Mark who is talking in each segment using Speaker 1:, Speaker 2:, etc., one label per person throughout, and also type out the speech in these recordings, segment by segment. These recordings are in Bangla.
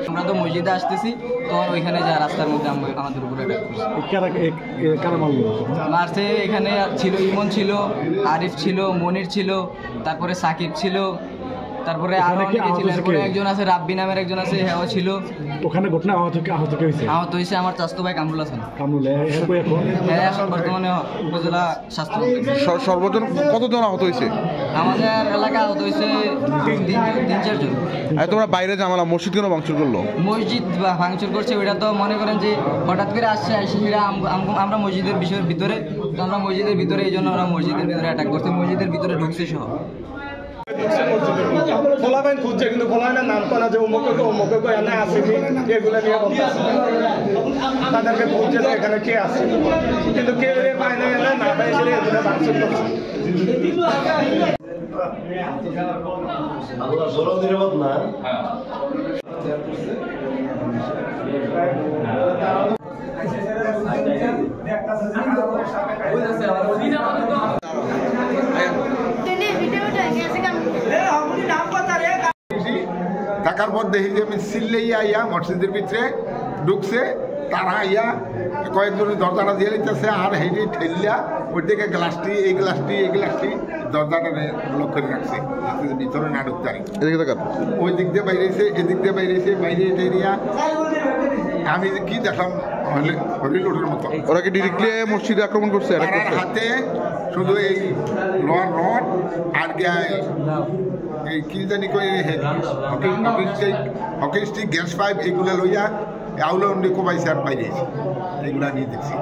Speaker 1: আমরা তো মসজিদে আসতেছি, তখন ওইখানে যা রাস্তার মধ্যে আমাদের উপরে মারছে। এখানে ছিল ইমন ছিল, আরিফ ছিল, মনির ছিল, তারপরে সাকিব ছিল, তারপরে আরো অনেকে ছিল। এরপরে একজন আছে রাব্বি নামের একজন আছে, হ্যাঁ ছিল
Speaker 2: ওখানে। ঘটনা
Speaker 1: আহত হয়েছে আমার চাচাতো ভাই কামরুল হাসান।
Speaker 2: হ্যাঁ,
Speaker 1: এখন বর্তমানে উপজেলা স্বাস্থ্য।
Speaker 3: সর্বজন কতজন আহত হয়েছে?
Speaker 1: আমাদের এলাকা আহত হয়েছে 3-4 জন।
Speaker 3: তোমরা বাইরে জামালা মসজিদ কেন ভাঙচুর করলো?
Speaker 1: মসজিদ ভাঙচুর করছে ওইটা তো মনে করেন যে হঠাৎ করে আসছে, আমরা মসজিদের বিষয়ের ভিতরে, তো আমরা মসজিদের ভিতরে, এই জন্য আমরা মসজিদের ভিতরে অ্যাটাক করছি, মসজিদের ভিতরে ঢুকছে সহ।
Speaker 4: খোলাবেন খুঁজছে কিন্তু খোলায় না, নাম করা যে অমুক এনে আসেনি, এগুলো নিয়ে বলতেছে। তাদেরকে খুঁজছে যে এখানে কে আছে, কিন্তু কে পায় না, এনে না পাই এসে এগুলো ভাঙচুর করছে।
Speaker 5: থাকার পর দেখি যে চিল্লাইয়া আইয়া মসজিদের ভিতরে ঢুকছে, তারা আইয়া কয়েকজনের দরজাটা দিয়ে নিতেছে, আর হেঁটে ঠেলিয়া ওই দিকে গ্লাসটি এই গ্লাসটি দরজাটা ব্লক করে রাখছে, ভিতরে না ঢুকতে পারি। ওই দিক দিয়ে বাইরেছে, এদিক দিয়ে বাইরেছে, বাইরে টেরিয়া আমি কি দেখলাম হরিলোটের মতো।
Speaker 3: ওরা কি ডিরেক্টলি মসজিদে আক্রমণ করছে?
Speaker 5: হাতে শুধু এই লোহার রড আর এই কি জানি কই হকি স্টিক, গ্যাস পাইপ এগুলো লইয়া আউলে উন্ডি কোবাইছে আর বাইরে এগুলা নিয়ে দেখছি।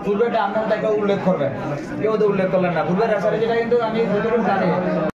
Speaker 1: পূর্বেটা আপনার তাকে উল্লেখ করবেন, কেউ তো উল্লেখ করলেন না। পূর্বের রাস্তাটা যেটা কিন্তু আমি জানি।